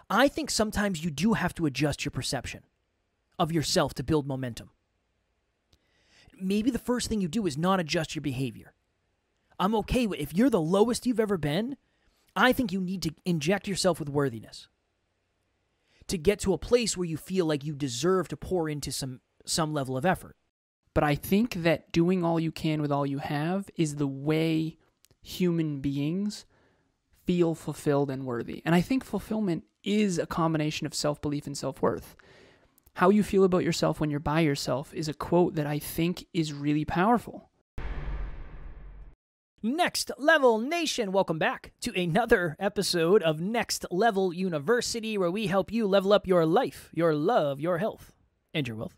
I think sometimes you do have to adjust your perception of yourself to build momentum. Maybe the first thing you do is not adjust your behavior. I'm okay with, if you're the lowest you've ever been, I think you need to inject yourself with worthiness to get to a place where you feel like you deserve to pour into some level of effort. But I think that doing all you can with all you have is the way human beings feel fulfilled and worthy. And I think fulfillment is a combination of self-belief and self-worth. How you feel about yourself when you're by yourself is a quote that I think is really powerful. Next Level Nation, welcome back to another episode of Next Level University, where we help you level up your life, your love, your health, and your wealth.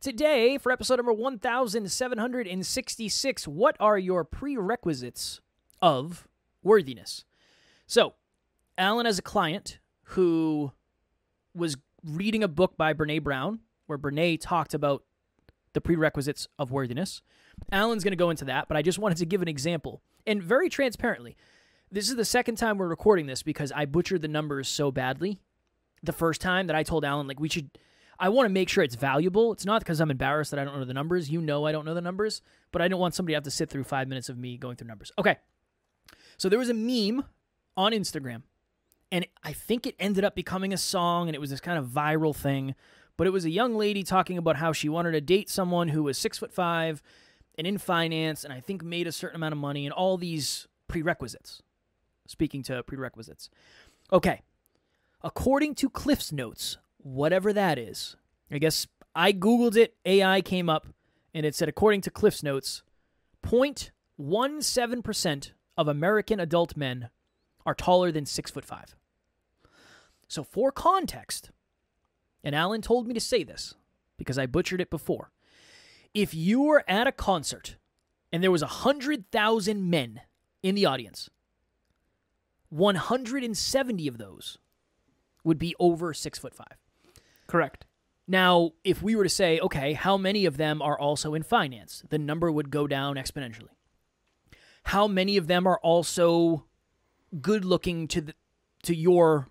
Today, for episode number 1766, what are your prerequisites of worthiness? So, Alan has a client who was reading a book by Brene Brown, where Brene talked about the prerequisites of worthiness. Alan's going to go into that, but I just wanted to give an example. And very transparently, this is the second time we're recording this because I butchered the numbers so badly the first time that I told Alan, like, I want to make sure it's valuable. It's not because I'm embarrassed that I don't know the numbers. You know I don't know the numbers, but I don't want somebody to have to sit through 5 minutes of me going through numbers. Okay, so there was a meme on Instagram, and I think it ended up becoming a song, and it was this kind of viral thing, but it was a young lady talking about how she wanted to date someone who was 6'5", and in finance, and I think made a certain amount of money, and all these prerequisites. Speaking to prerequisites. Okay, according to Cliff's Notes, whatever that is, I guess I Googled it, AI came up, and it said, according to Cliff's Notes, 0.17% of American adult men are taller than 6'5". So for context, and Alan told me to say this because I butchered it before, if you were at a concert and there was 100,000 men in the audience, 170 of those would be over 6'5". Correct. Now, if we were to say, okay, how many of them are also in finance? The number would go down exponentially. How many of them are also good-looking to your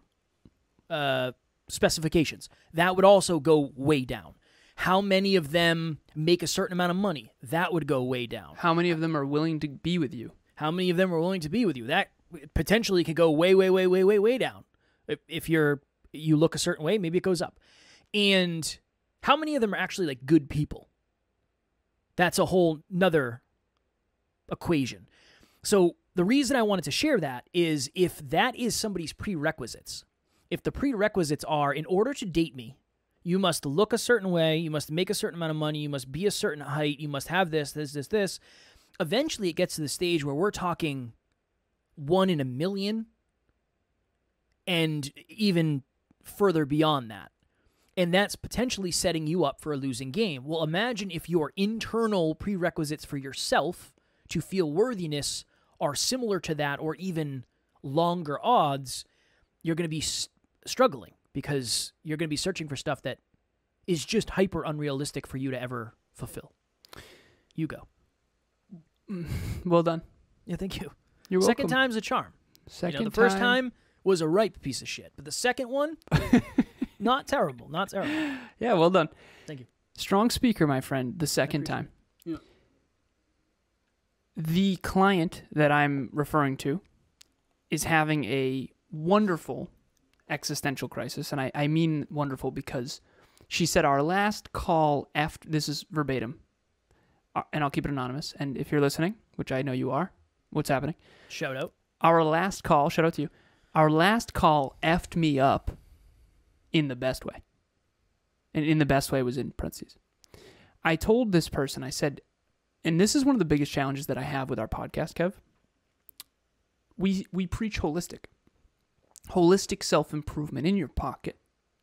specifications? That would also go way down. How many of them make a certain amount of money? That would go way down. How many of them are willing to be with you? How many of them are willing to be with you? That potentially could go way, way, way, way, way, way down. If you look a certain way, maybe it goes up. And how many of them are actually like good people? That's a whole nother equation. So the reason I wanted to share that is if that is somebody's prerequisites, if the prerequisites are, in order to date me, you must look a certain way, you must make a certain amount of money, you must be a certain height, you must have this, eventually it gets to the stage where we're talking 1 in a million and even further beyond that. And that's potentially setting you up for a losing game. Well, imagine if your internal prerequisites for yourself to feel worthiness are similar to that or even longer odds, you're going to be struggling because you're going to be searching for stuff that is just hyper unrealistic for you to ever fulfill. You go. Well done. Yeah, thank you. You're welcome. Second time's a charm. The first time was a ripe piece of shit, but the second one, not terrible. Not terrible. Yeah, well done. Thank you. Strong speaker, my friend, the second time. Yeah. The client that I'm referring to is having a wonderful existential crisis, and I mean wonderful because she said our last call after, this is verbatim, and I'll keep it anonymous, and if you're listening, which I know you are, what's happening? Shout out. Our last call, shout out to you, our last call effed me up in the best way. And in the best way was in parentheses. I told this person, I said, and this is one of the biggest challenges that I have with our podcast, Kev. We preach holistic self-improvement in your pocket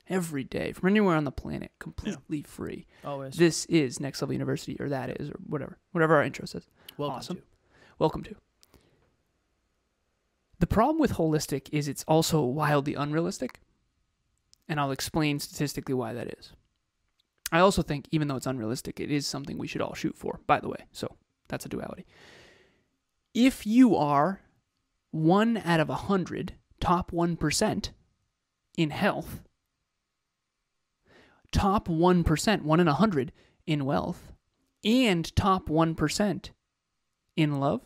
every day from anywhere on the planet, completely free. Always. This is Next Level University, or that is, or whatever our intro says. Welcome to. Welcome to. The problem with holistic is it's also wildly unrealistic, and I'll explain statistically why that is. I also think, even though it's unrealistic, it is something we should all shoot for, by the way, so that's a duality. If you are 1 out of 100, top 1%, in health, top 1%, 1 in 100 in wealth, and top 1% in love,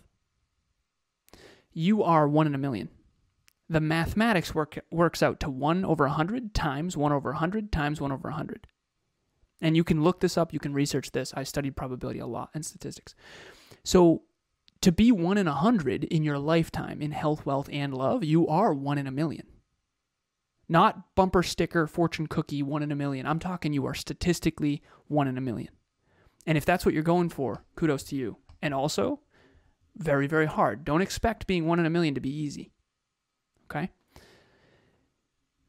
you are 1 in a million. The mathematics works out to 1 over 100 times 1 over 100 times 1 over 100. And you can look this up. You can research this. I studied probability a lot and statistics. So to be 1 in 100 in your lifetime in health, wealth, and love, you are 1 in a million. Not bumper sticker, fortune cookie, 1 in a million. I'm talking you are statistically 1 in a million. And if that's what you're going for, kudos to you. And also, very, very hard. Don't expect being 1 in a million to be easy. Okay?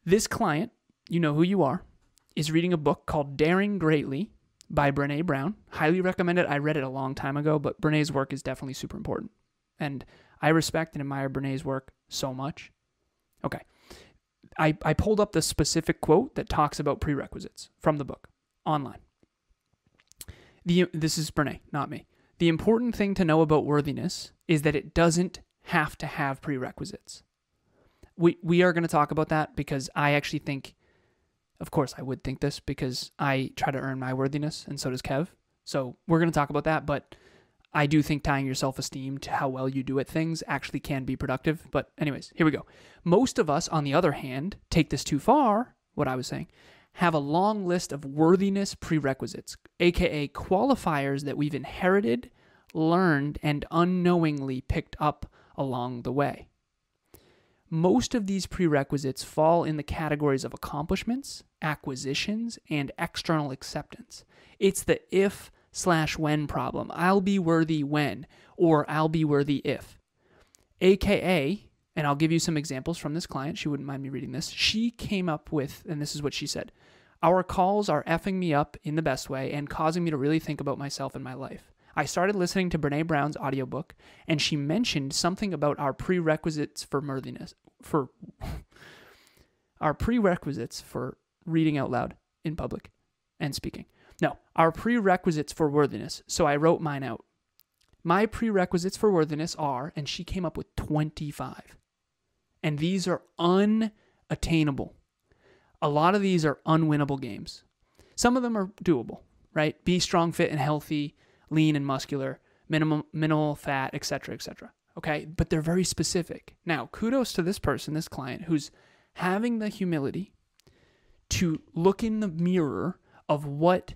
This client, you know who you are, is reading a book called Daring Greatly by Brené Brown. Highly recommend it. I read it a long time ago, but Brené's work is definitely super important. And I respect and admire Brené's work so much. Okay. I pulled up the specific quote that talks about prerequisites from the book online. This is Brené, not me. The important thing to know about worthiness is that it doesn't have to have prerequisites. We are going to talk about that because I actually think, of course I would think this because I try to earn my worthiness and so does Kev. So we're going to talk about that, but I do think tying your self-esteem to how well you do at things actually can be productive. But anyways, here we go. Most of us, on the other hand, take this too far, what I was saying, have a long list of worthiness prerequisites, aka qualifiers that we've inherited, learned, and unknowingly picked up along the way. Most of these prerequisites fall in the categories of accomplishments, acquisitions, and external acceptance. It's the if/when problem. I'll be worthy when, or I'll be worthy if. AKA, and I'll give you some examples from this client. She wouldn't mind me reading this. She came up with, and this is what she said, "Our calls are effing me up in the best way and causing me to really think about myself and my life. I started listening to Brené Brown's audiobook, and she mentioned something about our prerequisites for worthiness, our prerequisites for reading out loud in public and speaking. No, our prerequisites for worthiness. So I wrote mine out. My prerequisites for worthiness are," and she came up with 25. And these are unattainable. A lot of these are unwinnable games. Some of them are doable, right? Be strong, fit, and healthy, lean and muscular, minimal fat, etc., etc. Okay? But they're very specific. Now, kudos to this person, this client, who's having the humility to look in the mirror of what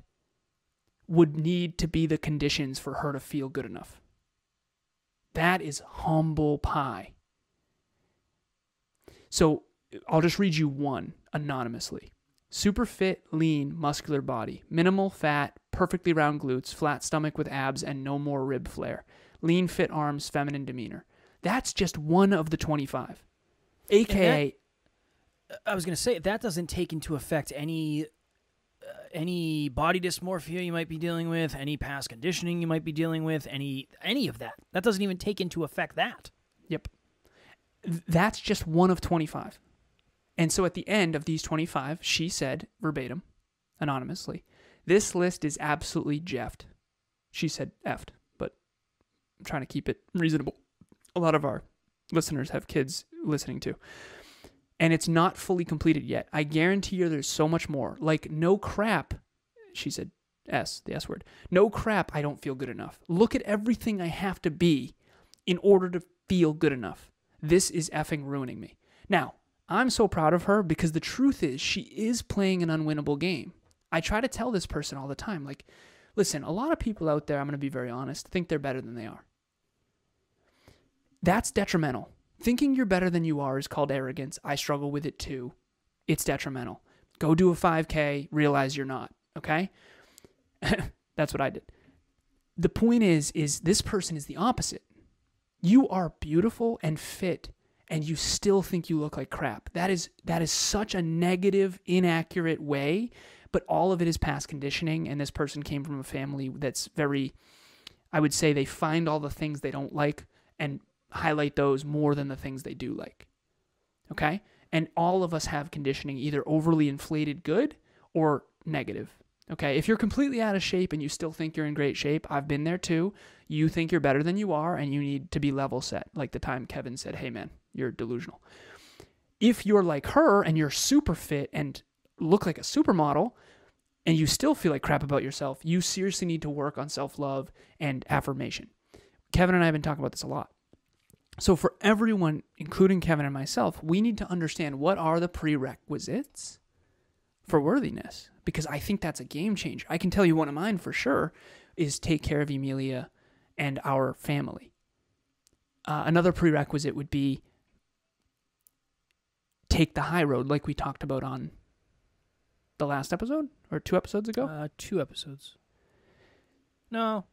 would need to be the conditions for her to feel good enough. That is humble pie. So I'll just read you one anonymously. Super fit, lean, muscular body. Minimal fat, perfectly round glutes, flat stomach with abs, and no more rib flare. Lean, fit arms, feminine demeanor. That's just one of the 25. AKA... I was going to say, that doesn't take into effect any body dysmorphia you might be dealing with, any past conditioning you might be dealing with, any of that. That doesn't even take into effect that. Yep. That's just one of 25. And so at the end of these 25, she said, verbatim, anonymously, "This list is absolutely jeffed." She said effed, but I'm trying to keep it reasonable. A lot of our listeners have kids listening too. "And it's not fully completed yet. I guarantee you there's so much more. Like, no crap," she said, the S word. "No crap, I don't feel good enough. Look at everything I have to be in order to feel good enough. This is effing ruining me." Now, I'm so proud of her because the truth is she is playing an unwinnable game. I try to tell this person all the time, like, listen, a lot of people out there, I'm going to be very honest, think they're better than they are. That's detrimental. Thinking you're better than you are is called arrogance. I struggle with it too. It's detrimental. Go do a 5K, realize you're not, okay? That's what I did. The point is this person is the opposite. You are beautiful and fit, and you still think you look like crap. That is such a negative, inaccurate way, but all of it is past conditioning, and this person came from a family that's very, I would say they find all the things they don't like and highlight those more than the things they do like. Okay? And all of us have conditioning, either overly inflated good or negative. Okay? If you're completely out of shape and you still think you're in great shape, I've been there too. You think you're better than you are and you need to be level set. Like the time Kevin said, "Hey man, you're delusional." if you're like her and you're super fit and look like a supermodel and you still feel like crap about yourself, you seriously need to work on self-love and affirmation. Kevin and I have been talking about this a lot. So for everyone, including Kevin and myself, we need to understand what are the prerequisites for worthiness, because I think that's a game changer. I can tell you one of mine for sure is take care of Emilia and our family. Another prerequisite would be take the high road, like we talked about on the last episode, or 2 episodes ago? 2 episodes. No,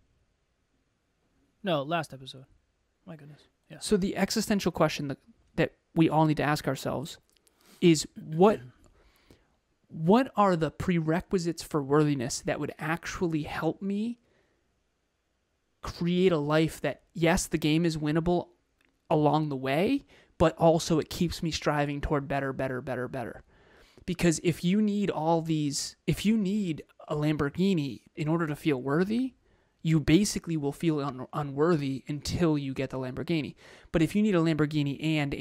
last episode. My goodness. Yeah. So the existential question that we all need to ask ourselves is what are the prerequisites for worthiness that would actually help me create a life that, yes, the game is winnable along the way, but also it keeps me striving toward better. Because if you need a Lamborghini in order to feel worthy, you basically will feel unworthy until you get the Lamborghini. But if you need a Lamborghini and,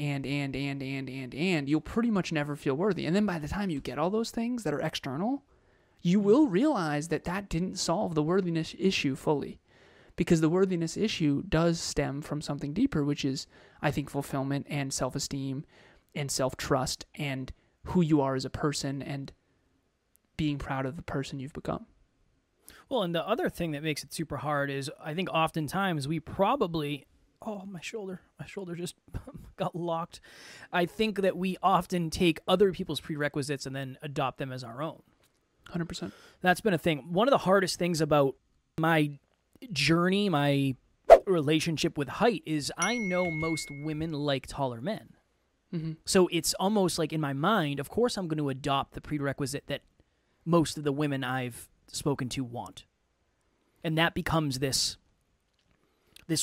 you'll pretty much never feel worthy. And then by the time you get all those things that are external, you will realize that didn't solve the worthiness issue fully. Because the worthiness issue does stem from something deeper, which is, I think, fulfillment and self-esteem and self-trust and who you are as a person and being proud of the person you've become. Well, and the other thing that makes it super hard is I think oftentimes we probably... Oh, my shoulder just got locked. I think that we often take other people's prerequisites and then adopt them as our own. 100%. That's been a thing. One of the hardest things about my journey, my relationship with height, is I know most women like taller men. Mm-hmm. So it's almost like in my mind, of course I'm going to adopt the prerequisite that most of the women I've spoken to want. And that becomes this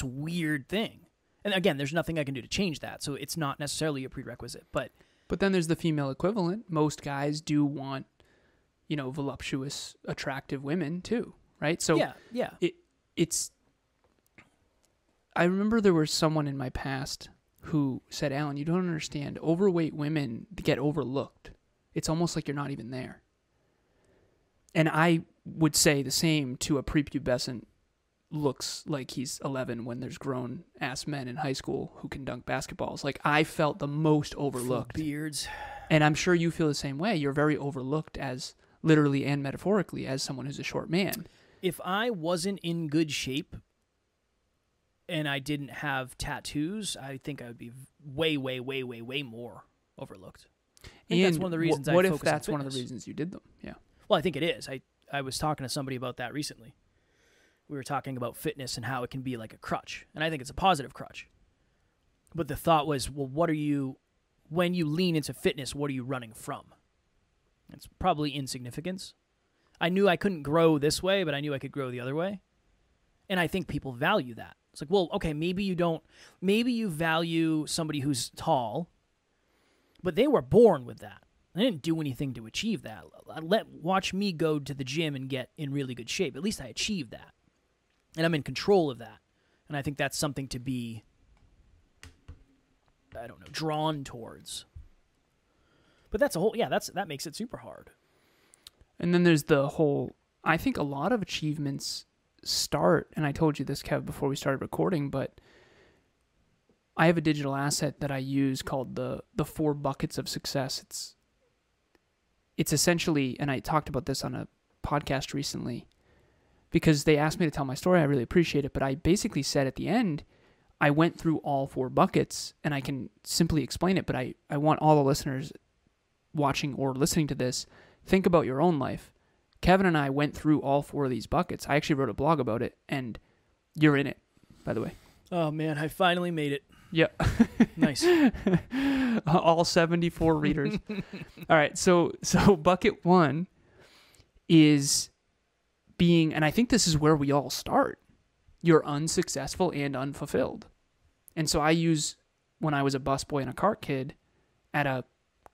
weird thing. And again, there's nothing I can do to change that, so it's not necessarily a prerequisite. But then there's the female equivalent. Most guys do want, voluptuous, attractive women too, right? So yeah. It's. I remember there was someone in my past who said, "Alan, you don't understand. Overweight women get overlooked. It's almost like you're not even there." And I would say the same to a prepubescent looks like he's 11 when there's grown-ass men in high school who can dunk basketballs. Like, I felt the most overlooked. Full beards. And I'm sure you feel the same way. You're very overlooked as, literally and metaphorically, as someone who's a short man. If I wasn't in good shape and I didn't have tattoos, I think I would be way, way, way, way, way more overlooked. I think that's one of the reasons I focus on fitness. What if that's one of the reasons you did them? Yeah. Well, I think it is. I was talking to somebody about that recently. We were talking about fitness and how it can be like a crutch. And I think it's a positive crutch. But the thought was, well, when you lean into fitness, what are you running from? It's probably insignificance. I knew I couldn't grow this way, but I knew I could grow the other way. And I think people value that. It's like, well, okay, maybe you value somebody who's tall, but they were born with that. I didn't do anything to achieve that. Watch me go to the gym and get in really good shape. At least I achieved that. And I'm in control of that. And I think that's something to be, drawn towards. But that's that makes it super hard. And then there's the whole, I think a lot of achievements start, and I told you this, Kev, before we started recording, but I have a digital asset that I use called the 4 buckets of success. It's essentially, and I talked about this on a podcast recently, because they asked me to tell my story. I really appreciate it. But I basically said at the end, I went through all 4 buckets, and I can simply explain it. But I want all the listeners watching or listening to this, think about your own life. Kevin and I went through all 4 of these buckets. I actually wrote a blog about it, and you're in it, by the way. Oh, man, I finally made it. Yeah. Nice. All 74 readers. All right, so bucket 1 is being, and I think this is where we all start, you're unsuccessful and unfulfilled. And so I use, when I was a busboy and a cart kid at a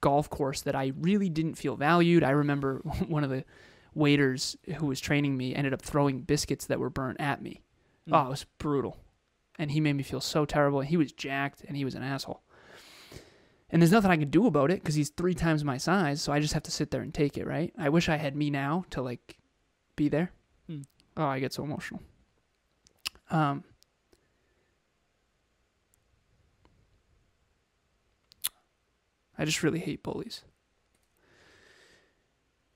golf course that I really didn't feel valued. I remember one of the waiters who was training me ended up throwing biscuits that were burnt at me. Oh, it was brutal. And he made me feel so terrible. And he was jacked and he was an asshole. And there's nothing I can do about it because he's 3 times my size, so I just have to sit there and take it, right? I wish I had me now to, like, be there. Oh, I get so emotional. I just really hate bullies.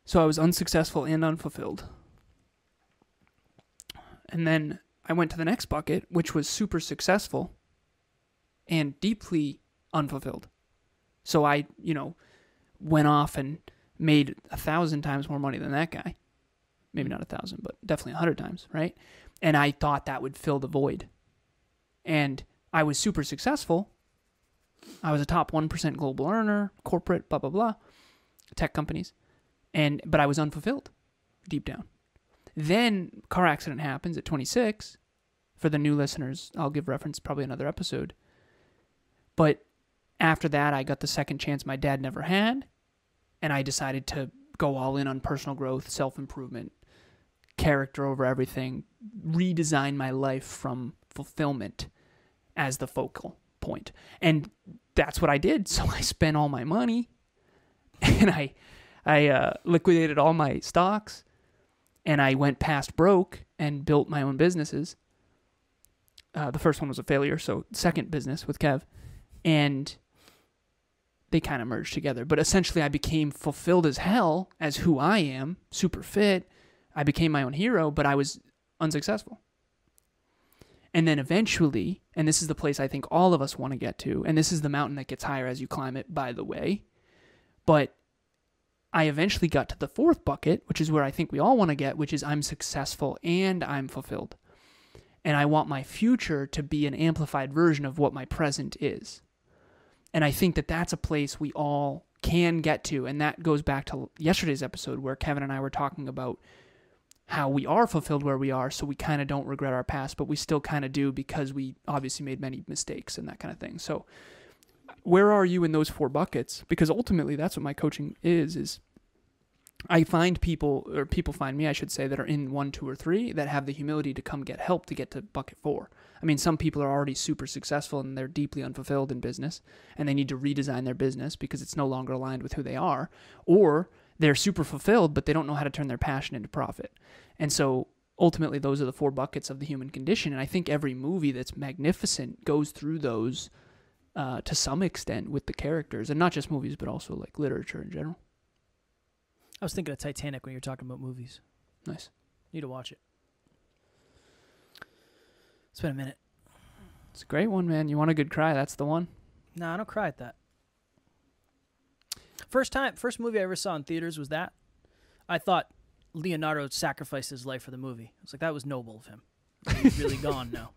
So I was unsuccessful and unfulfilled. And then I went to the next bucket, which was super successful and deeply unfulfilled. So I, went off and made 1,000 times more money than that guy. Maybe not 1,000, but definitely 100 times, right? And I thought that would fill the void. And I was super successful. I was a top 1% global earner, corporate, blah, blah, blah, tech companies. But I was unfulfilled deep down. Then car accident happens at 26. For the new listeners, I'll give reference probably another episode. But after that, I got the second chance my dad never had. And I decided to go all in on personal growth, self-improvement, character over everything, redesign my life from fulfillment as the focal point. And that's what I did. So I spent all my money and I liquidated all my stocks and I went past broke and built my own businesses. The first one was a failure, so second business with Kev. And they kind of merged together. But essentially I became fulfilled as hell as who I am, super fit. I became my own hero, but I was unsuccessful. And then eventually, and this is the place I think all of us want to get to, and this is the mountain that gets higher as you climb it, by the way, but I eventually got to the fourth bucket, which is where I think we all want to get, which is I'm successful and I'm fulfilled. And I want my future to be an amplified version of what my present is. And I think that that's a place we all can get to. And that goes back to yesterday's episode where Kevin and I were talking about how we are fulfilled where we are, so we kind of don't regret our past, but we still kind of do because we obviously made many mistakes and that kind of thing. So where are you in those 4 buckets? Because ultimately that's what my coaching is I find people, or people find me, I should say, that are in 1, 2, or 3 that have the humility to come get help to get to bucket 4. I mean, some people are already super successful and they're deeply unfulfilled in business and they need to redesign their business because it's no longer aligned with who they are. Or they're super fulfilled, but they don't know how to turn their passion into profit. And so ultimately those are the 4 buckets of the human condition. And I think every movie that's magnificent goes through those to some extent with the characters, and not just movies, but also like literature in general. I was thinking of Titanic when you were talking about movies. Nice. Need to watch it. It's been a minute. It's a great one, man. You want a good cry, that's the one. No, I don't cry at that. First movie I ever saw in theaters was that. I thought Leonardo sacrificed his life for the movie. I was like, that was noble of him. He's really gone now.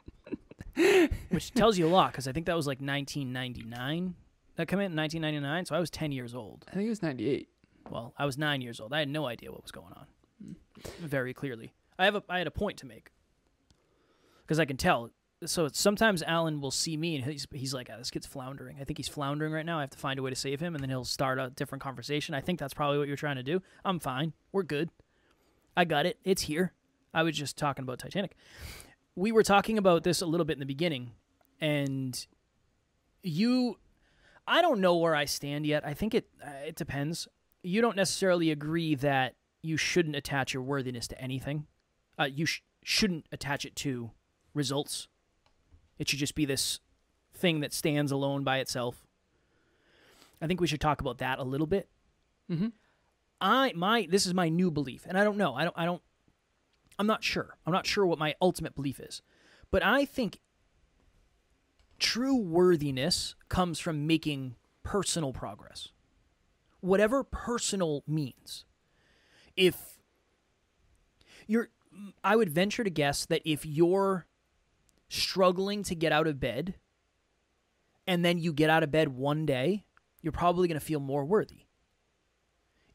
Which tells you a lot, because I think that was like 1999. That came out in 1999, so I was 10 years old. I think it was 98. Well, I was 9 years old. I had no idea what was going on. Very clearly. I had a point to make. Because I can tell. So sometimes Alan will see me and he's like, this kid's floundering. I think he's floundering right now. I have to find a way to save him, and then he'll start a different conversation. I think that's probably what you're trying to do. I'm fine. We're good. I got it. It's here. I was just talking about Titanic. We were talking about this a little bit in the beginning, and I don't know where I stand yet. I think it depends. You don't necessarily agree that you shouldn't attach your worthiness to anything. You shouldn't attach it to results. It should just be this thing that stands alone by itself. I think we should talk about that a little bit. Mm-hmm. This is my new belief, and I don't know. I'm not sure. I'm not sure what my ultimate belief is. But I think true worthiness comes from making personal progress. Whatever personal means. I would venture to guess that if you're struggling to get out of bed, and then you get out of bed one day, you're probably going to feel more worthy.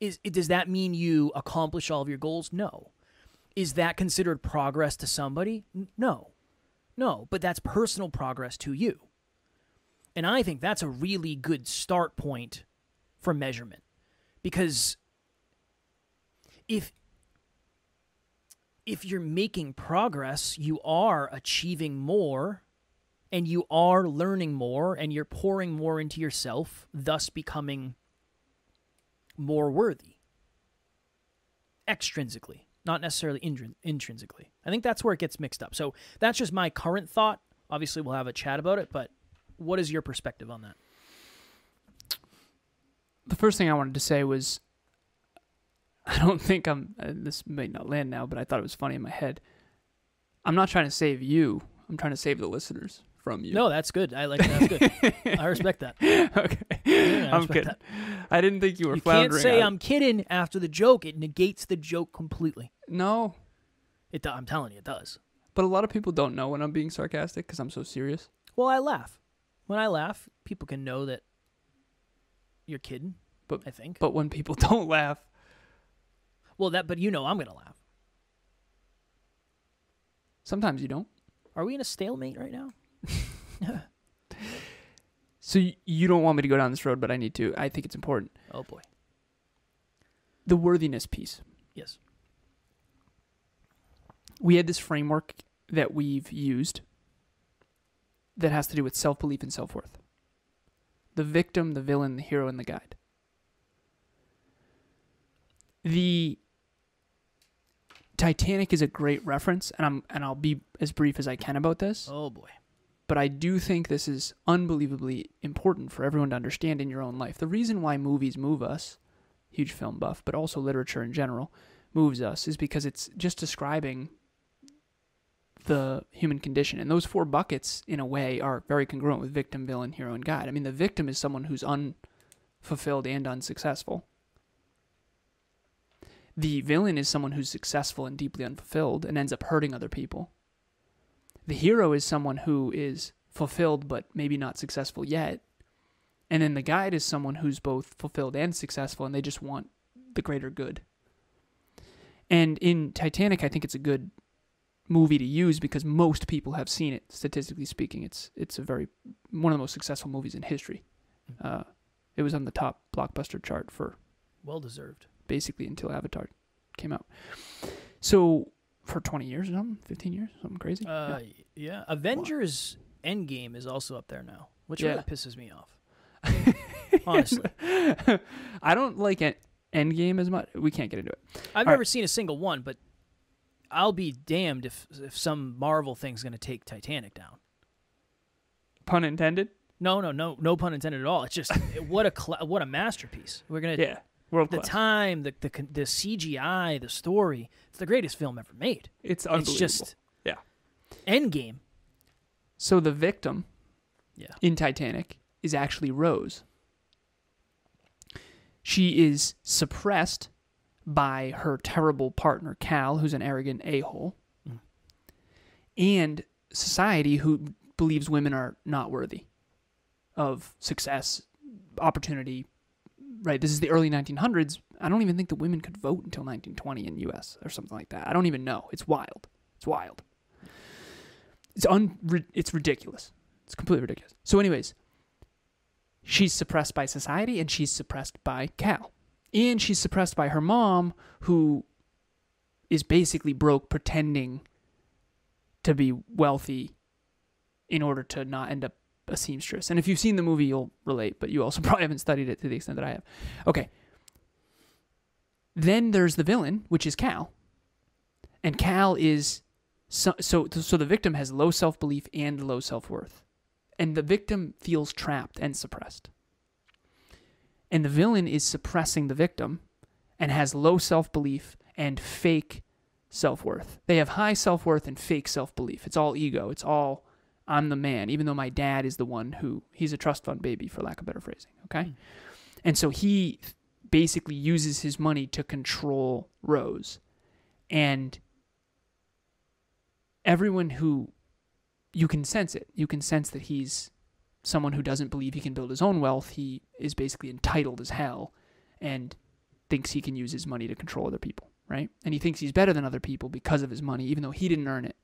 Does that mean you accomplish all of your goals? No. Is that considered progress to somebody? No. No, but that's personal progress to you. And I think that's a really good start point for measurement. Because if you're making progress, you are achieving more, and you are learning more and you're pouring more into yourself, thus becoming more worthy. Extrinsically, not necessarily intrinsically. I think that's where it gets mixed up. So that's just my current thought. Obviously, we'll have a chat about it, but what is your perspective on that? The first thing I wanted to say was, I don't think this may not land now, but I thought it was funny in my head. I'm not trying to save you. I'm trying to save the listeners from you. No, that's good. I like that. That's good. I respect that. Okay. Yeah, I'm kidding. that. I didn't think you were You floundering. can't say I'm kidding after the joke. It negates the joke completely. No. I'm telling you, it does. But a lot of people don't know when I'm being sarcastic because I'm so serious. Well, I laugh. When I laugh, people can know that you're kidding, I think. But when people don't laugh. Well, but I'm going to laugh. Sometimes you don't. Are we in a stalemate right now? So you don't want me to go down this road, but I need to. I think it's important. Oh, boy. The worthiness piece. Yes. We had this framework that we've used that has to do with self-belief and self-worth. The victim, the villain, the hero, and the guide. The Titanic is a great reference, and I'll be as brief as I can about this. Oh, boy. But I do think this is unbelievably important for everyone to understand in your own life. The reason why movies move us, huge film buff, but also literature in general, moves us is because it's just describing the human condition. And those 4 buckets, in a way, are very congruent with victim, villain, hero, and guide. I mean, the victim is someone who's unfulfilled and unsuccessful. The villain is someone who's successful and deeply unfulfilled and ends up hurting other people. The hero is someone who is fulfilled but maybe not successful yet. And then the guide is someone who's both fulfilled and successful, and they just want the greater good. And in Titanic, I think it's a good movie to use because most people have seen it, statistically speaking. It's one of the most successful movies in history. It was on the top blockbuster chart for... Well-deserved. Basically until Avatar came out. So... for 20 years or something? 15 years? Something crazy? Yeah. Avengers Endgame is also up there now, which really pisses me off. Honestly. I don't like Endgame as much. We can't get into it. I've never seen a single one, but I'll be damned if some Marvel thing's going to take Titanic down. Pun intended? No pun intended at all. It's just, what a masterpiece. We're going to... Yeah. World the class. Time, the CGI, the story. It's the greatest film ever made. It's unbelievable. It's just Endgame. So the victim in Titanic is actually Rose. She is suppressed by her terrible partner, Cal, who's an arrogant a-hole, and society who believes women are not worthy of success, opportunity. Right, this is the early 1900s. I don't even think the women could vote until 1920 in U.S. or something like that. I don't even know. It's wild. It's wild. It's ridiculous. It's completely ridiculous. So anyways, she's suppressed by society and she's suppressed by Cal. And she's suppressed by her mom, who is basically broke, pretending to be wealthy in order to not end up a seamstress. And if you've seen the movie, you'll relate, but you also probably haven't studied it to the extent that I have. Okay. Then there's the villain, which is Cal. And Cal is... So the victim has low self-belief and low self-worth. And the victim feels trapped and suppressed. And the villain is suppressing the victim and has low self-belief and fake self-worth. They have high self-worth and fake self-belief. It's all ego. It's all... I'm the man, even though my dad is the one who, he's a trust fund baby, for lack of better phrasing, okay? And so he basically uses his money to control Rose. And everyone who, you can sense it. You can sense that he's someone who doesn't believe he can build his own wealth. He is basically entitled as hell and thinks he can use his money to control other people, right? And he thinks he's better than other people because of his money, even though he didn't earn it.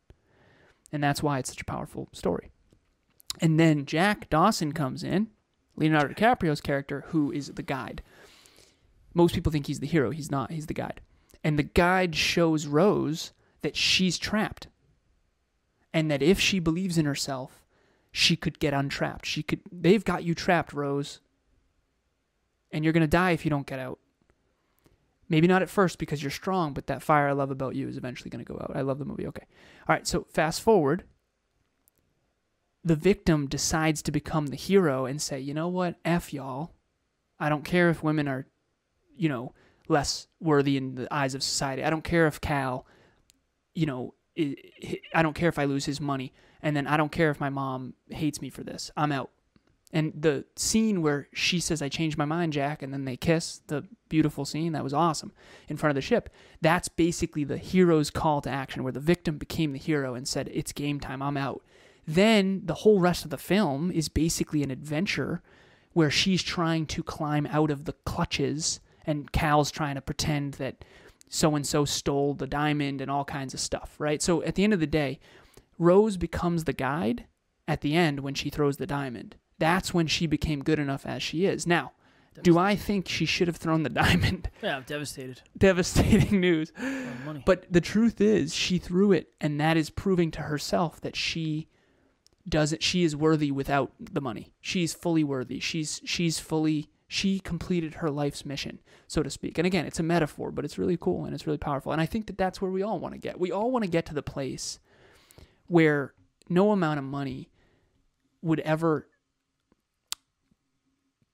And that's why it's such a powerful story. And then Jack Dawson comes in, Leonardo DiCaprio's character, who is the guide. Most people think he's the hero. He's not. He's the guide. And the guide shows Rose that she's trapped. And that if she believes in herself, she could get untrapped. They've got you trapped, Rose. And you're going to die if you don't get out. Maybe not at first because you're strong, but that fire I love about you is eventually going to go out. I love the movie. Okay. All right, so fast forward. The victim decides to become the hero and say, you know what? F y'all. I don't care if women are, less worthy in the eyes of society. I don't care if Cal, I don't care if I lose his money. And then I don't care if my mom hates me for this. I'm out. And the scene where she says, I changed my mind, Jack, and then they kiss, the beautiful scene, that was awesome, in front of the ship. That's basically the hero's call to action, where the victim became the hero and said, it's game time, I'm out. Then the whole rest of the film is basically an adventure where she's trying to climb out of the clutches, and Cal's trying to pretend that so-and-so stole the diamond and all kinds of stuff, right? So at the end of the day, Rose becomes the guide at the end when she throws the diamond. That's when she became good enough as she is. Now, do I think she should have thrown the diamond? Yeah, I'm devastated. Devastating news. Money. But the truth is, she threw it, and that is proving to herself that she is worthy without the money. She's fully worthy. She completed her life's mission, so to speak. And again, it's a metaphor, but it's really cool and it's really powerful. And I think that that's where we all want to get. We all want to get to the place where no amount of money would ever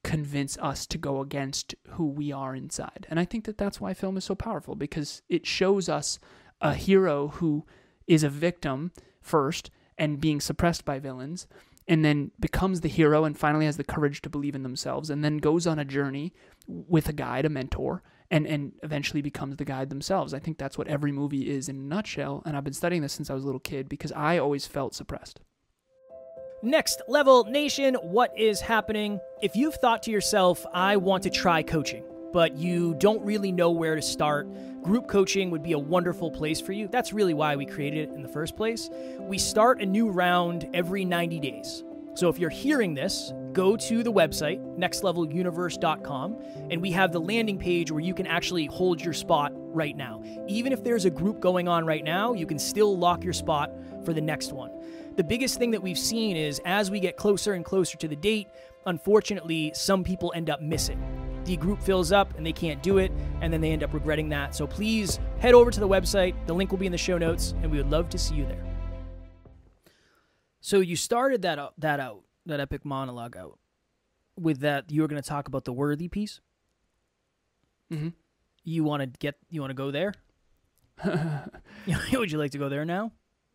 convince us to go against who we are inside. And I think that that's why film is so powerful, because it shows us a hero who is a victim first and being suppressed by villains, and then becomes the hero and finally has the courage to believe in themselves, and then goes on a journey with a guide, a mentor, and eventually becomes the guide themselves. I think that's what every movie is in a nutshell, and I've been studying this since I was a little kid because I always felt suppressed. Next Level Nation, what is happening? If you've thought to yourself, I want to try coaching, but you don't really know where to start, group coaching would be a wonderful place for you. That's really why we created it in the first place. We start a new round every 90 days. So if you're hearing this, go to the website, nextleveluniverse.com, and we have the landing page where you can actually hold your spot right now. Even if there's a group going on right now, you can still lock your spot for the next one. The biggest thing that we've seen is as we get closer and closer to the date, unfortunately, some people end up missing. The group fills up and they can't do it, and then they end up regretting that. So please head over to the website. The link will be in the show notes, and we would love to see you there. So you started that epic monologue out with that you were going to talk about the worthy piece. Mm-hmm. You want to go there? Would you like to go there now?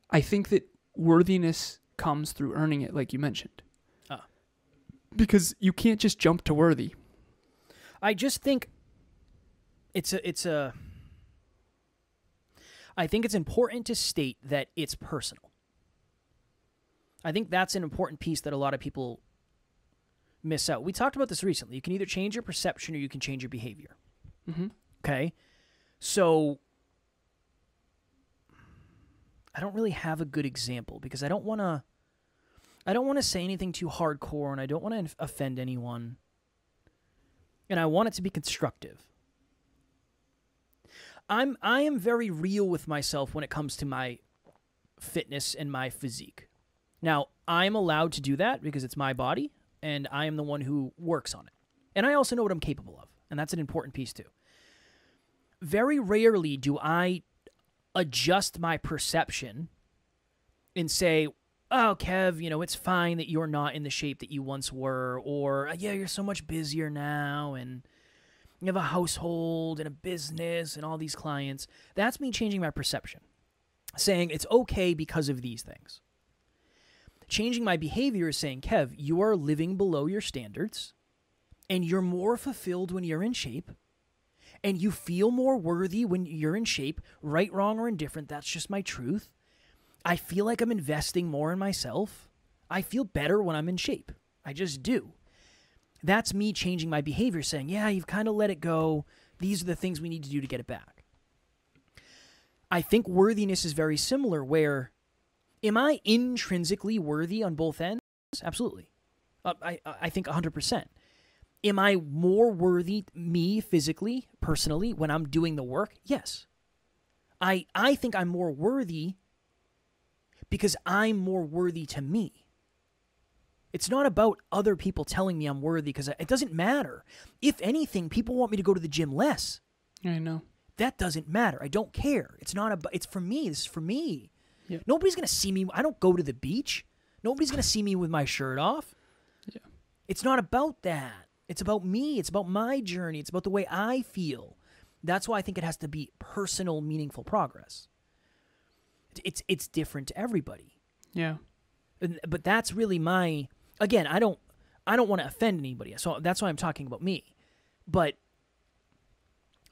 I think that worthiness comes through earning it, like you mentioned. Because you can't just jump to worthy. I just think I think it's important to state that it's personal. I think that's an important piece that a lot of people miss out. We talked about this recently. You can either change your perception or you can change your behavior. Mm-hmm. Okay? So I don't really have a good example because I don't want to say anything too hardcore, and I don't want to offend anyone. And I want it to be constructive. I am very real with myself when it comes to my fitness and my physique. Now, I'm allowed to do that because it's my body, and I am the one who works on it. And I also know what I'm capable of, and that's an important piece too. Very rarely do I adjust my perception and say, oh, Kev, it's fine that you're not in the shape that you once were, or, yeah, you're so much busier now, and you have a household and a business and all these clients. That's me changing my perception, saying it's okay because of these things. Changing my behavior is saying, Kev, you are living below your standards, and you're more fulfilled when you're in shape, and you feel more worthy when you're in shape, right, wrong, or indifferent. That's just my truth. I feel like I'm investing more in myself. I feel better when I'm in shape. I just do. That's me changing my behavior, saying, yeah, you've kind of let it go. These are the things we need to do to get it back. I think worthiness is very similar, where am I intrinsically worthy on both ends? Absolutely. I think 100%. Am I more worthy, me physically, personally, when I'm doing the work? Yes. I think I'm more worthy because I'm more worthy to me. It's not about other people telling me I'm worthy, because it doesn't matter. If anything, people want me to go to the gym less. I know. That doesn't matter. I don't care. It's not about. It's for me. This is for me. Yeah. Nobody's gonna see me. I don't go to the beach. Nobody's gonna see me with my shirt off. Yeah. It's not about that. It's about me. It's about my journey. It's about the way I feel. That's why I think it has to be personal, meaningful progress. It's different to everybody. Yeah. But that's really my. Again, I don't want to offend anybody, so that's why I'm talking about me. But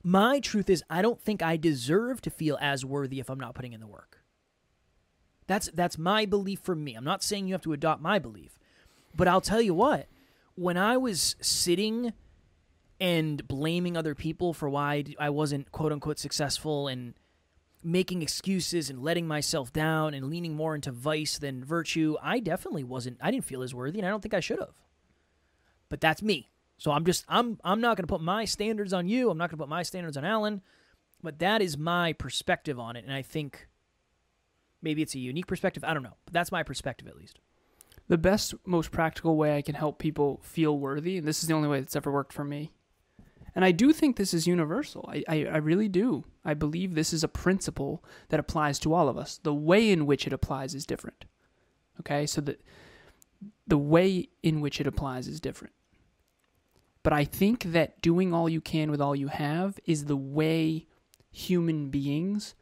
my truth is, I don't think I deserve to feel as worthy if I'm not putting in the work. That's my belief for me. I'm not saying you have to adopt my belief. But I'll tell you what, when I was sitting and blaming other people for why I wasn't quote-unquote successful and making excuses and letting myself down and leaning more into vice than virtue, I definitely wasn't. I didn't feel as worthy, and I don't think I should have. But that's me. So I'm not going to put my standards on you. I'm not going to put my standards on Alan. But that is my perspective on it, and I think maybe it's a unique perspective. I don't know. But that's my perspective, at least. The best, most practical way I can help people feel worthy, and this is the only way that's ever worked for me, and I do think this is universal. I really do. I believe this is a principle that applies to all of us. The way in which it applies is different. Okay? So the way in which it applies is different. But I think that doing all you can with all you have is the way human beings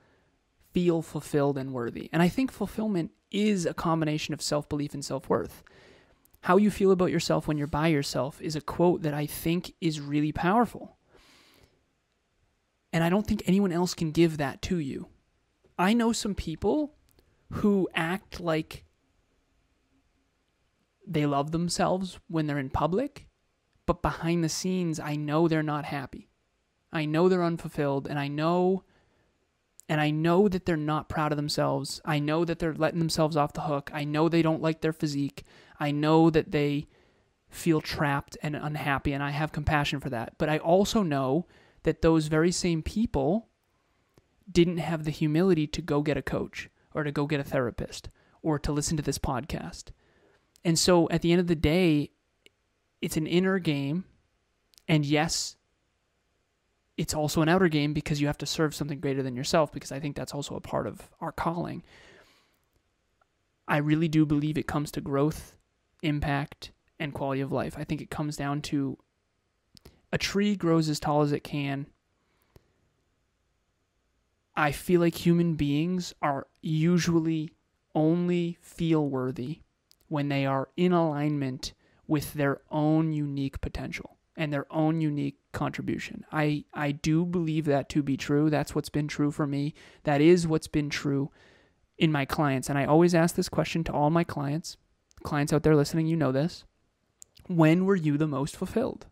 feel fulfilled and worthy. And I think fulfillment is a combination of self-belief and self-worth. How you feel about yourself when you're by yourself is a quote that I think is really powerful. And I don't think anyone else can give that to you. I know some people who act like they love themselves when they're in public, but behind the scenes, I know they're not happy. I know they're unfulfilled, and I know that they're not proud of themselves. I know that they're letting themselves off the hook. I know they don't like their physique. I know that they feel trapped and unhappy, and I have compassion for that. But I also know that those very same people didn't have the humility to go get a coach or to go get a therapist or to listen to this podcast. And so at the end of the day, it's an inner game. And yes, it's also an outer game because you have to serve something greater than yourself, because I think that's also a part of our calling. I really do believe it comes to growth, impact, and quality of life. I think it comes down to a tree grows as tall as it can. I feel like human beings are usually only feel worthy when they are in alignment with their own unique potential and their own unique contribution. I do believe that to be true. That's what's been true for me. That is what's been true in my clients. And I always ask this question to all my clients. Clients out there listening, you know this. When were you the most fulfilled?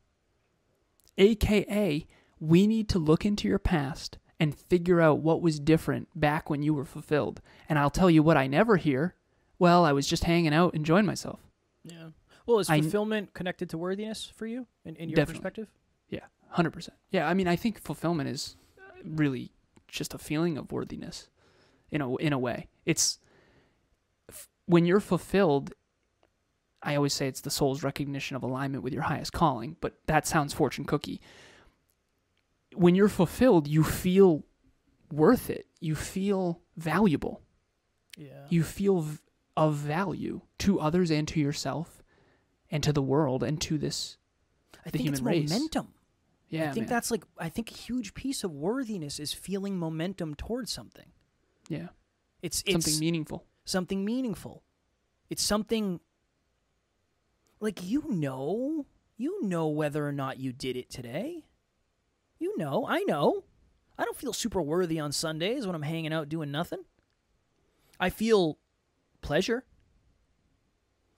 AKA, we need to look into your past and figure out what was different back when you were fulfilled. And I'll tell you what I never hear. Well, I was just hanging out, enjoying myself. Yeah. Well, is fulfillment connected to worthiness for you in your perspective? Yeah, 100%. Yeah, I mean, I think fulfillment is really just a feeling of worthiness in a way. It's when you're fulfilled, I always say it's the soul's recognition of alignment with your highest calling, but that sounds fortune cookie. When you're fulfilled, you feel worth it. You feel valuable. Yeah. You feel of value to others and to yourself and to the world and to the human race. Momentum. Yeah, I think that's I think a huge piece of worthiness is feeling momentum towards something. Yeah. It's something meaningful. Something meaningful. It's something like you know whether or not you did it today. I know. I don't feel super worthy on Sundays when I'm hanging out doing nothing. I feel pleasure.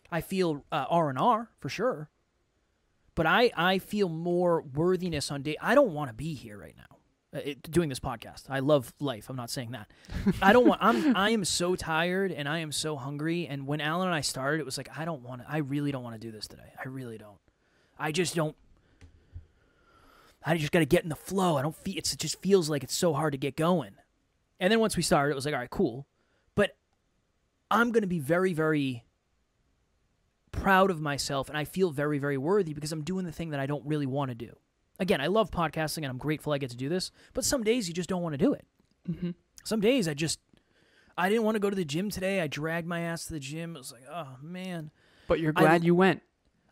I feel R&R for sure. But I feel more worthiness on day. I don't want to be here right now doing this podcast. I love life. I'm not saying that. I am so tired and I am so hungry. And when Alan and I started, it was like, I really don't want to do this today. I really don't. I just don't. I just got to get in the flow. It just feels like it's so hard to get going. And then once we started, it was like, all right, cool. But I'm going to be very, very proud of myself and I feel very, very worthy because I'm doing the thing that I don't really want to do. Again, I love podcasting and I'm grateful I get to do this, but some days you just don't want to do it. Mm-hmm. Some days I didn't want to go to the gym today. I dragged my ass to the gym. It was like, oh, man. But you're glad you went.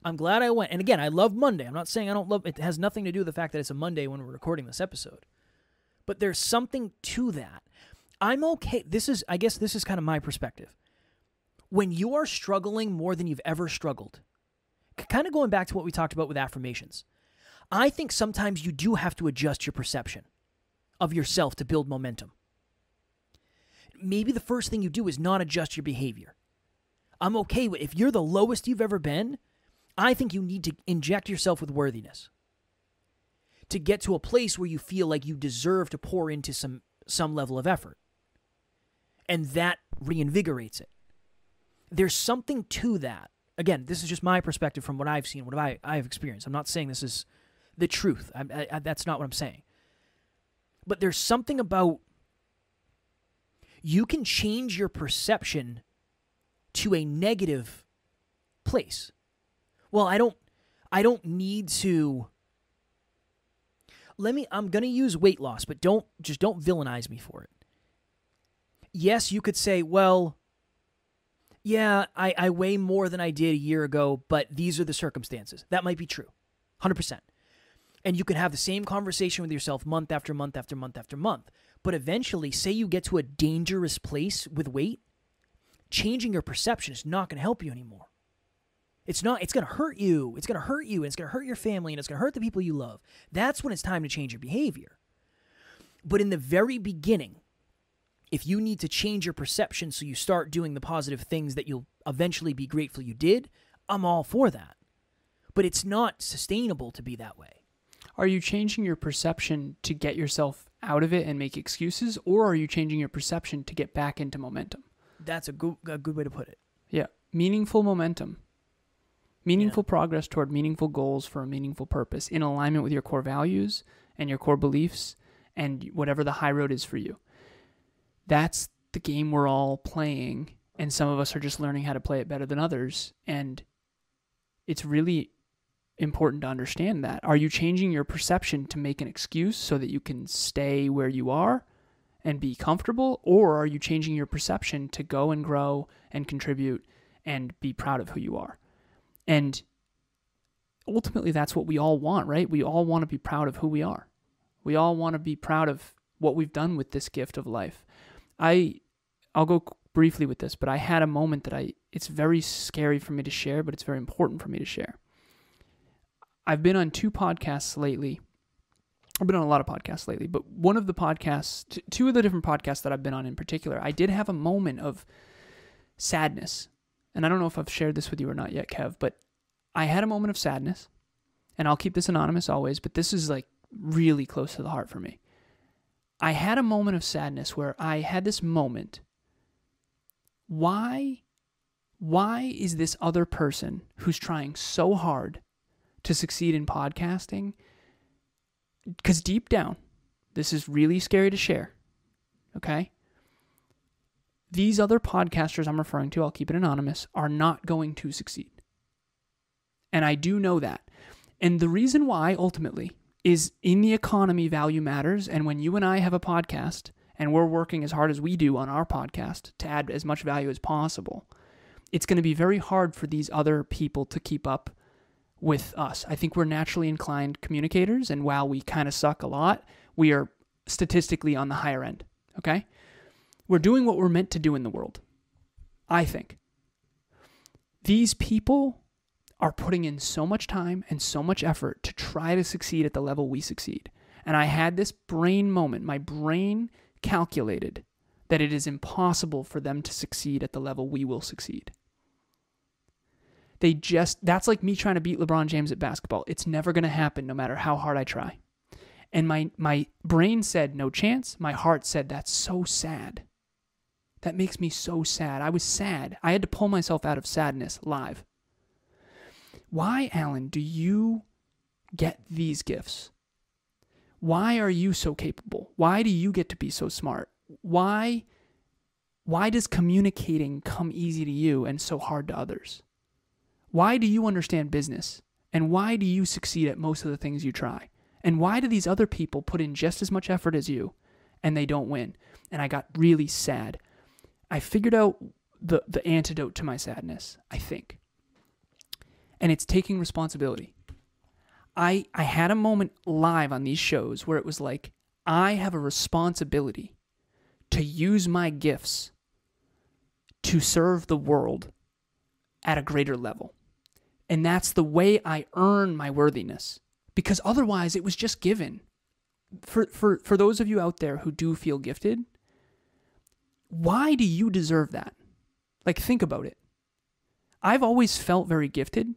I'm glad I went. And again, I love Monday. I'm not saying I don't love it. It has nothing to do with the fact that it's a Monday when we're recording this episode. But there's something to that. I'm okay. I guess this is kind of my perspective. When you are struggling more than you've ever struggled, kind of going back to what we talked about with affirmations, I think sometimes you do have to adjust your perception of yourself to build momentum. Maybe the first thing you do is not adjust your behavior. I'm okay with, if you're the lowest you've ever been, I think you need to inject yourself with worthiness to get to a place where you feel like you deserve to pour into some level of effort. And that reinvigorates it. There's something to that. Again, this is just my perspective from what I've seen, what I've experienced. I'm not saying this is the truth. That's not what I'm saying. But there's something about you can change your perception to a negative place. Well, I don't need to. I'm going to use weight loss, but don't villainize me for it. Yes, you could say, well, yeah, I weigh more than I did a year ago, but these are the circumstances. That might be true. 100%. And you could have the same conversation with yourself month after month after month after month. But eventually, say you get to a dangerous place with weight, changing your perception is not going to help you anymore. It's going to hurt you. It's going to hurt you, and it's going to hurt your family, and it's going to hurt the people you love. That's when it's time to change your behavior. But in the very beginning, if you need to change your perception so you start doing the positive things that you'll eventually be grateful you did, I'm all for that. But it's not sustainable to be that way. Are you changing your perception to get yourself out of it and make excuses, or are you changing your perception to get back into momentum? That's a good way to put it. Yeah. Meaningful momentum. Meaningful progress toward meaningful goals for a meaningful purpose in alignment with your core values and your core beliefs and whatever the high road is for you. That's the game we're all playing, and some of us are just learning how to play it better than others. And it's really important to understand that. Are you changing your perception to make an excuse so that you can stay where you are and be comfortable? Or are you changing your perception to go and grow and contribute and be proud of who you are? And ultimately, that's what we all want, right? We all want to be proud of who we are. We all want to be proud of what we've done with this gift of life. I'll go briefly with this, but I had a moment that it's very scary for me to share, but it's very important for me to share. I've been on 2 podcasts lately. I've been on a lot of podcasts lately, but one of the podcasts, 2 of the different podcasts that I've been on in particular, I did have a moment of sadness. And I don't know if I've shared this with you or not yet, Kev, but I had a moment of sadness, and I'll keep this anonymous always, but this is like really close to the heart for me. I had a moment of sadness where I had this moment. Why is this other person who's trying so hard to succeed in podcasting? Because deep down, this is really scary to share, okay? These other podcasters I'm referring to, I'll keep it anonymous, are not going to succeed. And I do know that. And the reason why, ultimately, is in the economy, value matters. And when you and I have a podcast, and we're working as hard as we do on our podcast to add as much value as possible, it's going to be very hard for these other people to keep up with us. I think we're naturally inclined communicators, and while we kind of suck a lot, we are statistically on the higher end, okay? We're doing what we're meant to do in the world, I think. These people are putting in so much time and so much effort to try to succeed at the level we succeed. And I had this brain moment. My brain calculated that it is impossible for them to succeed at the level we will succeed. That's like me trying to beat LeBron James at basketball. It's never going to happen no matter how hard I try. And my brain said, no chance. My heart said, that's so sad. That makes me so sad. I was sad. I had to pull myself out of sadness live. Why, Alan, do you get these gifts? Why are you so capable? Why do you get to be so smart? Why does communicating come easy to you and so hard to others? Why do you understand business? And why do you succeed at most of the things you try? And why do these other people put in just as much effort as you and they don't win? And I got really sad. I figured out the antidote to my sadness, I think. And it's taking responsibility. I had a moment live on these shows where it was like, I have a responsibility to use my gifts to serve the world at a greater level. And that's the way I earn my worthiness. Because otherwise, it was just given. For those of you out there who do feel gifted, why do you deserve that? Like, think about it. I've always felt very gifted,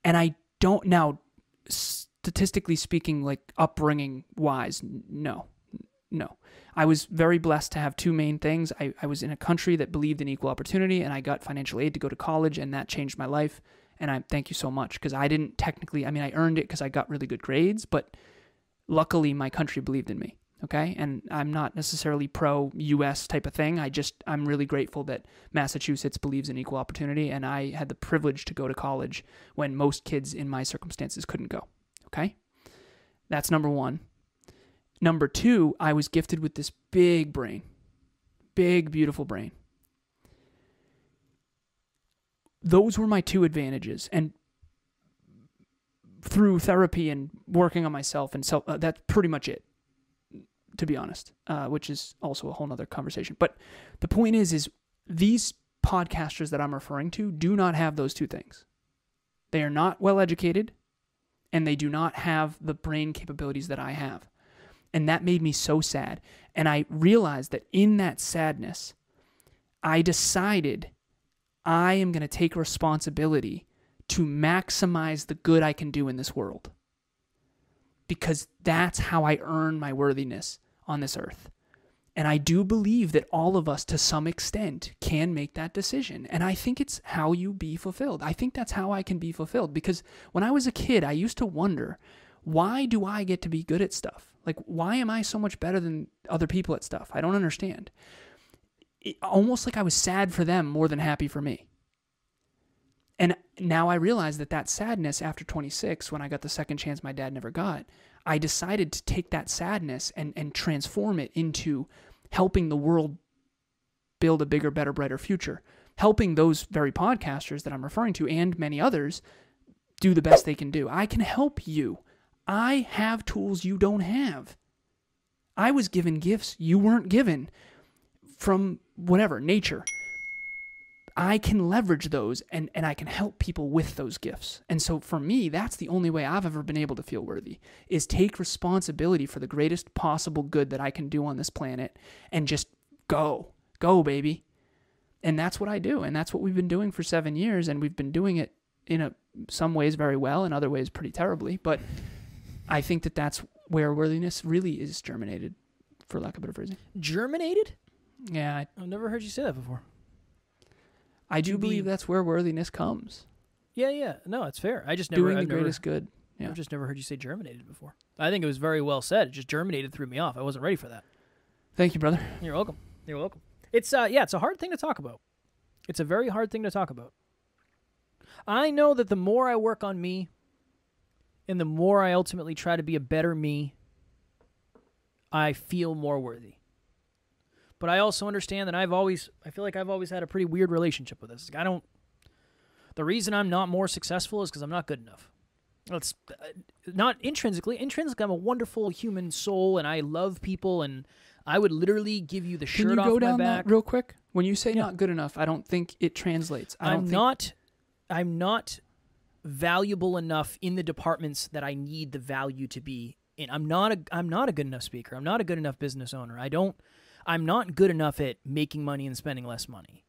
and I don't now, statistically speaking, like upbringing-wise, no. I was very blessed to have two main things. I was in a country that believed in equal opportunity, and I got financial aid to go to college, and that changed my life. And I thank you so much, because I didn't technically, I earned it because I got really good grades, but luckily my country believed in me, okay? And I'm not necessarily pro-US type of thing. I'm really grateful that Massachusetts believes in equal opportunity, and I had the privilege to go to college when most kids in my circumstances couldn't go, okay? That's number one. Number two, I was gifted with this big brain, big, beautiful brain. Those were my two advantages, and through therapy and working on myself and that's pretty much it, to be honest, which is also a whole nother conversation. But the point is these podcasters that I'm referring to do not have those two things. They are not well educated, and they do not have the brain capabilities that I have. And that made me so sad. And I realized that in that sadness, I decided I am going to take responsibility to maximize the good I can do in this world. Because that's how I earn my worthiness on this earth. And I do believe that all of us, to some extent, can make that decision. And I think it's how you be fulfilled. I think that's how I can be fulfilled. Because when I was a kid, I used to wonder, why do I get to be good at stuff? Like, why am I so much better than other people at stuff? I don't understand. Almost like I was sad for them more than happy for me. And now I realize that sadness after 26, when I got the second chance my dad never got, I decided to take that sadness and transform it into helping the world build a bigger, better, brighter future. Helping those very podcasters that I'm referring to and many others do the best they can do. I can help you. I have tools you don't have. I was given gifts you weren't given from whatever, nature. I can leverage those and I can help people with those gifts. And so for me, that's the only way I've ever been able to feel worthy, is take responsibility for the greatest possible good that I can do on this planet and just go, baby. And that's what I do. And that's what we've been doing for 7 years. And we've been doing it in some ways very well, in other ways pretty terribly. But I think that's where worthiness really is germinated, for lack of a better phrasing. Germinated? Yeah. I've never heard you say that before. I do believe that's where worthiness comes. Yeah. No, it's fair. I just never... Doing the greatest good. Yeah. I've just never heard you say germinated before. I think it was very well said. It just germinated threw me off. I wasn't ready for that. Thank you, brother. You're welcome. It's it's a hard thing to talk about. It's a very hard thing to talk about. I know that the more I work on me and the more I ultimately try to be a better me, I feel more worthy. But I also understand that I feel like I've always had a pretty weird relationship with this. The reason I'm not more successful is because I'm not good enough. It's not intrinsically. Intrinsically, I'm a wonderful human soul, and I love people, and I would literally give you the shirt off my back. Can you go down that real quick? When you say not good enough, I don't think it translates. I'm not valuable enough in the departments that I need the value to be in. I'm not a good enough speaker. I'm not a good enough business owner. I'm not good enough at making money and spending less money.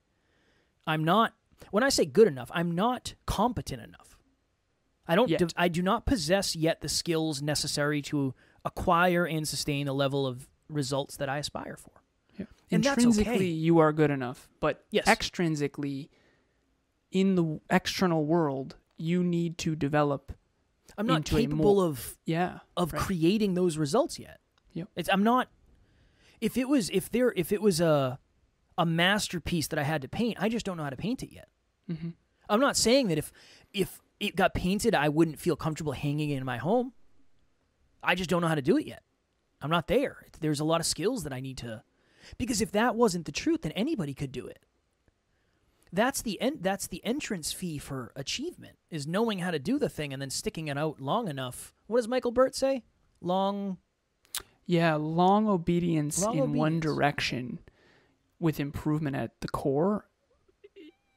When I say good enough, I'm not competent enough. I do not possess yet the skills necessary to acquire and sustain the level of results that I aspire for. Yeah. And intrinsically, that's okay. You are good enough, but yes. Extrinsically, in the external world, you need to develop. I'm not capable of creating those results yet. Yep. I'm not. If it was a masterpiece that I had to paint, I just don't know how to paint it yet. Mm-hmm. I'm not saying that if it got painted, I wouldn't feel comfortable hanging it in my home. I just don't know how to do it yet. I'm not there. There's a lot of skills that I need to, because if that wasn't the truth, then anybody could do it. That's the entrance fee for achievement, is knowing how to do the thing and then sticking it out long enough. What does Michael Burt say? Long obedience in one direction with improvement at the core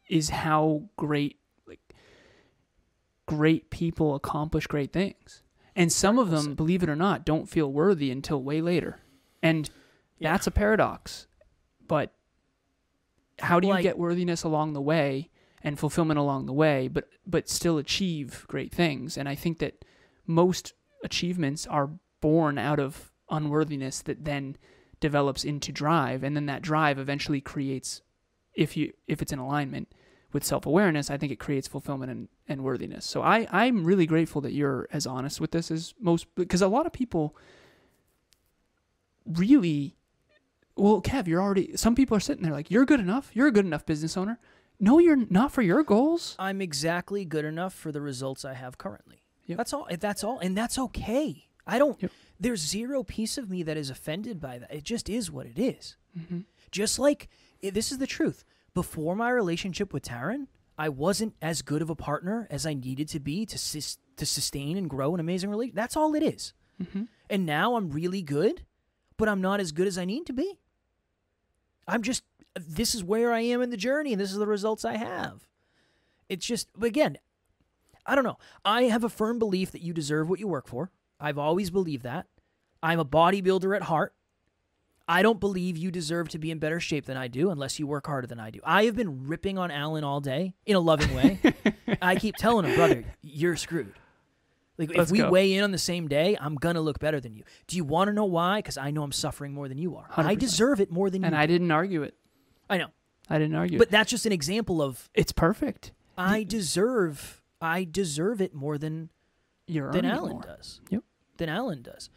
is how great people accomplish great things. And some of them, believe it or not, don't feel worthy until way later. And that's a paradox. But how do you get worthiness along the way and fulfillment along the way, but still achieve great things? And I think that most achievements are born out of unworthiness that then develops into drive, and then that drive eventually creates, if it's in alignment with self-awareness, I think it creates fulfillment and worthiness. So I'm really grateful that you're as honest with this as most, because a lot of people really, well, Kev, some people are sitting there like, you're good enough. You're a good enough business owner. No, you're not for your goals. I'm exactly good enough for the results I have currently. Yep. That's all. And that's okay. I don't, Yep. There's zero piece of me that is offended by that. It just is what it is. Mm-hmm. Just like, this is the truth. Before my relationship with Taryn, I wasn't as good of a partner as I needed to be to sustain and grow an amazing relationship. That's all it is. Mm-hmm. And now I'm really good, but I'm not as good as I need to be. This is where I am in the journey, and this is the results I have. It's just, again, I don't know. I have a firm belief that you deserve what you work for. I've always believed that. I'm a bodybuilder at heart. I don't believe you deserve to be in better shape than I do unless you work harder than I do. I have been ripping on Alan all day in a loving way. I keep telling him, brother, you're screwed. Like, if we weigh in on the same day, I'm going to look better than you. Do you want to know why? Because I know I'm suffering more than you are. 100%. I deserve it more than you. And I didn't argue it. I know. I didn't argue But it. that's just an example of... It's perfect. I deserve it more than Alan does. Yep. Than Alan does.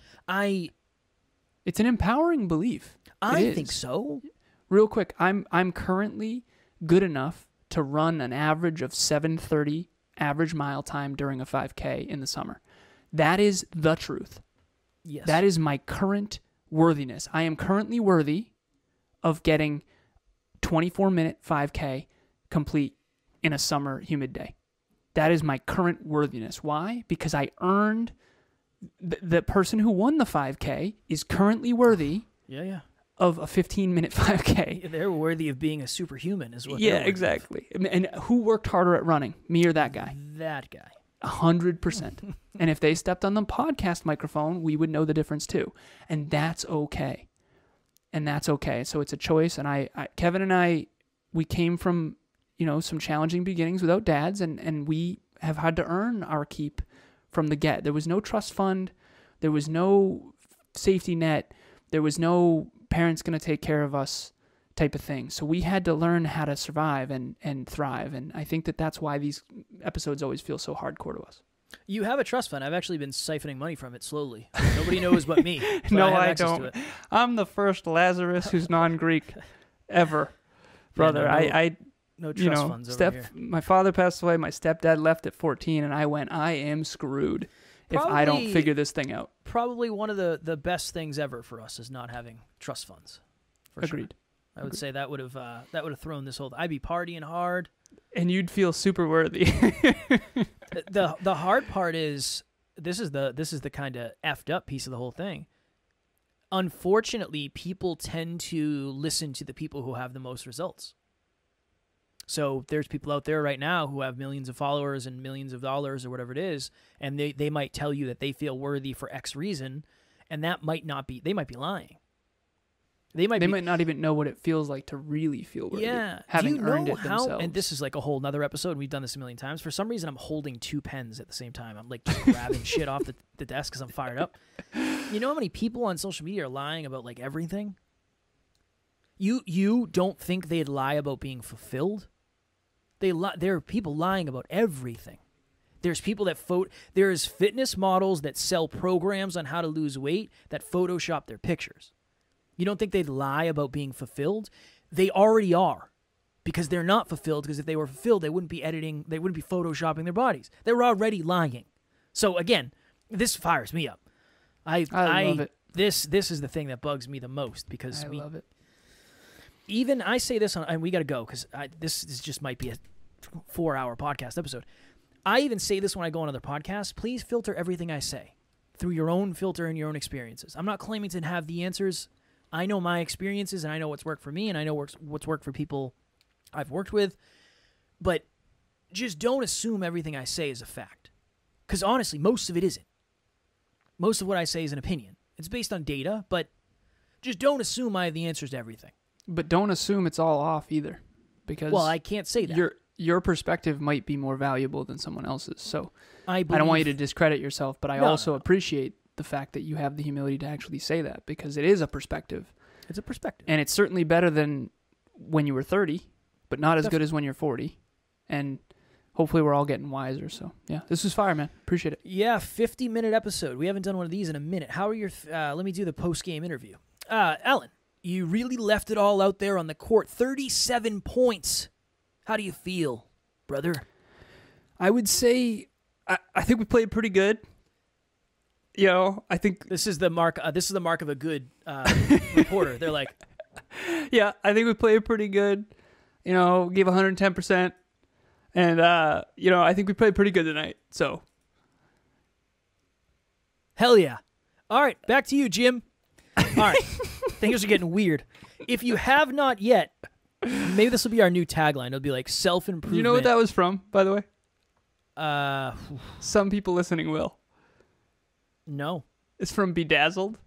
It's an empowering belief. I think so. Real quick, I'm currently good enough to run an average of 7:30 average mile time during a 5K in the summer. That is the truth. Yes. That is my current worthiness. I am currently worthy of getting 24-minute 5K complete in a summer humid day. That is my current worthiness. Why? Because I earned... The person who won the 5K is currently worthy of a 15-minute 5K. Yeah, they're worthy of being a superhuman is what Yeah, exactly. And who worked harder at running, me or that guy? That guy. 100%. And if they stepped on the podcast microphone, we would know the difference too. And that's okay. So it's a choice. And Kevin and I, we came from, some challenging beginnings without dads, and we have had to earn our keep from the get. There was no trust fund. There was no safety net. There was no parents going to take care of us type of thing. So we had to learn how to survive and thrive. And I think that's why these episodes always feel so hardcore to us. You have a trust fund. I've actually been siphoning money from it slowly. Nobody knows but me. No, I don't. I'm the first Lazarus who's non-Greek ever. Brother, no trust funds over here. My father passed away. My stepdad left at 14, and I went, I am screwed if I don't figure this thing out. Probably one of the best things ever for us is not having trust funds. Agreed. Sure. I would say that would have thrown this whole... I'd be partying hard. And you'd feel super worthy. The hard part is, this is the kind of effed up piece of the whole thing. Unfortunately, people tend to listen to the people who have the most results. So there's people out there right now who have millions of followers and millions of dollars or whatever it is, and they might tell you that they feel worthy for X reason, and that might not be, they might be lying. They might not even know what it feels like to really feel worthy. Yeah. Having earned it themselves. And this is like a whole nother episode, and we've done this a million times. For some reason, I'm holding two pens at the same time. I'm like just grabbing shit off the desk because I'm fired up. You know how many people on social media are lying about like everything? You don't think they'd lie about being fulfilled? There are people lying about everything. There's people that there's fitness models that sell programs on how to lose weight that Photoshop their pictures. You don't think they'd lie about being fulfilled? They already are. because they're not fulfilled, because if they were fulfilled, they wouldn't be editing, they wouldn't be photoshopping their bodies. They were already lying. So again, this fires me up. I love it. This is the thing that bugs me the most, because I love it. even I say this on, and we got to go because this just might be a 4-hour podcast episode. I even say this when I go on other podcasts. Please filter everything I say through your own filter and your own experiences. I'm not claiming to have the answers. I know my experiences, and I know what's worked for me, and I know what's worked for people I've worked with. But just don't assume everything I say is a fact, because honestly, most of it isn't. Most of what I say is an opinion. It's based on data, but just don't assume I have the answers to everything. But don't assume it's all off either, because I can't say that. Your perspective might be more valuable than someone else's. So I don't want you to discredit yourself, but I also appreciate the fact that you have the humility to actually say that, because it is a perspective. It's a perspective. And it's certainly better than when you were 30, but not as good as when you're 40. And hopefully we're all getting wiser. So, yeah, this was fire, man. Appreciate it. Yeah, 50-minute episode. We haven't done one of these in a minute. How are your... let me do the post-game interview. Alan, you really left it all out there on the court. 37 points. How do you feel, brother? I would say I think we played pretty good. You know, I think this is the mark. This is the mark of a good reporter. They're like, yeah, I think we played pretty good. You know, gave 110%, and you know, I think we played pretty good tonight. So, hell yeah! All right, back to you, Jim. All right, things are getting weird. If you have not yet, maybe this will be our new tagline. It'll be like self-improvement. You know what that was from, by the way? Some people listening will. No. It's from Bedazzled.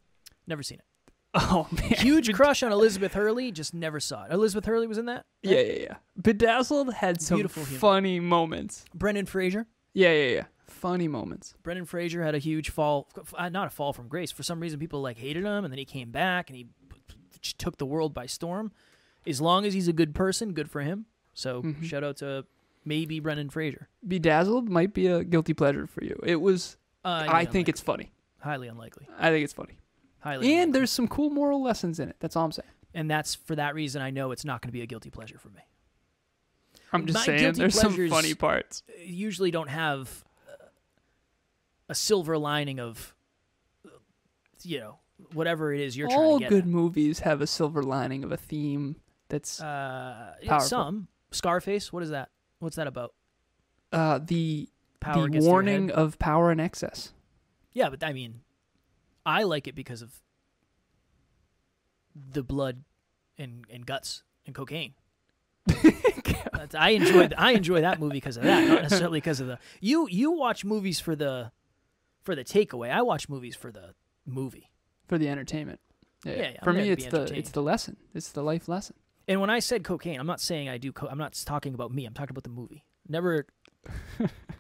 Never seen it. Oh, man. Huge crush on Elizabeth Hurley, just never saw it. Elizabeth Hurley was in that? Right? Yeah. Bedazzled had some Beautiful humor. funny moments. Brendan Fraser? Yeah. Funny moments. Brendan Fraser had a huge fall, not a fall from grace. For some reason, people hated him, and then he came back, and he took the world by storm. As long as he's a good person, good for him. So shout out to maybe Brendan Fraser. Bedazzled might be a guilty pleasure for you. It was... I think it's funny. Highly unlikely. I think it's funny. Highly and unlikely. There's some cool moral lessons in it. That's all I'm saying. And that's for that reason I know it's not going to be a guilty pleasure for me. I'm just saying there's some funny parts. Usually don't have a silver lining of, whatever it is you're trying to get All good at. movies have a silver lining of a theme that's powerful. Some. Scarface, what is that? What's that about? The Power gets to your warning head. of power and excess. Yeah, but I mean, I like it because of the blood and guts and cocaine. I enjoy that movie because of that, not necessarily because of the you watch movies for the takeaway. I watch movies for the movie, for the entertainment. Yeah. For me, it's the lesson. It's the life lesson. And when I said cocaine, I'm not saying I do. I'm not talking about me. I'm talking about the movie. Never.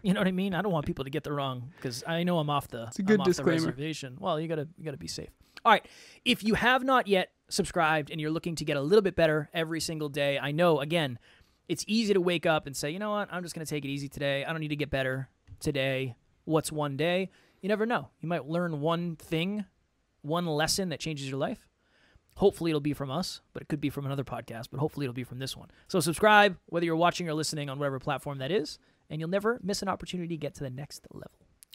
You know what I mean? I don't want people to get the wrong, because I know I'm off the, it's a good disclaimer. The reservation. Well, you gotta be safe. All right. If you have not yet subscribed and you're looking to get a little bit better every single day, I know, again, it's easy to wake up and say, you know what, I'm just gonna take it easy today. I don't need to get better today. What's one day? You never know. You might learn one thing, one lesson that changes your life. Hopefully it'll be from us, but it could be from another podcast, but hopefully it'll be from this one. So subscribe, whether you're watching or listening on whatever platform that is, and you'll never miss an opportunity to get to the next level.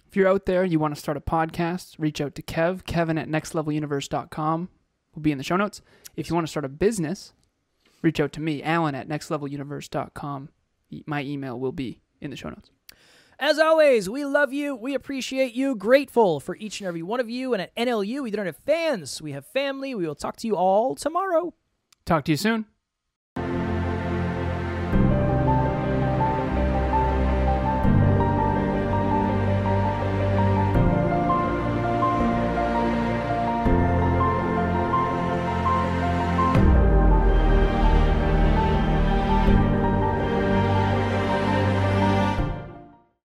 If you're out there, you want to start a podcast, reach out to Kevin at nextleveluniverse.com. Will be in the show notes. If you want to start a business, reach out to me, Alan at nextleveluniverse.com. My email will be in the show notes. As always, we love you. We appreciate you. Grateful for each and every one of you. And at NLU, we don't have fans. We have family. We will talk to you all tomorrow. Talk to you soon.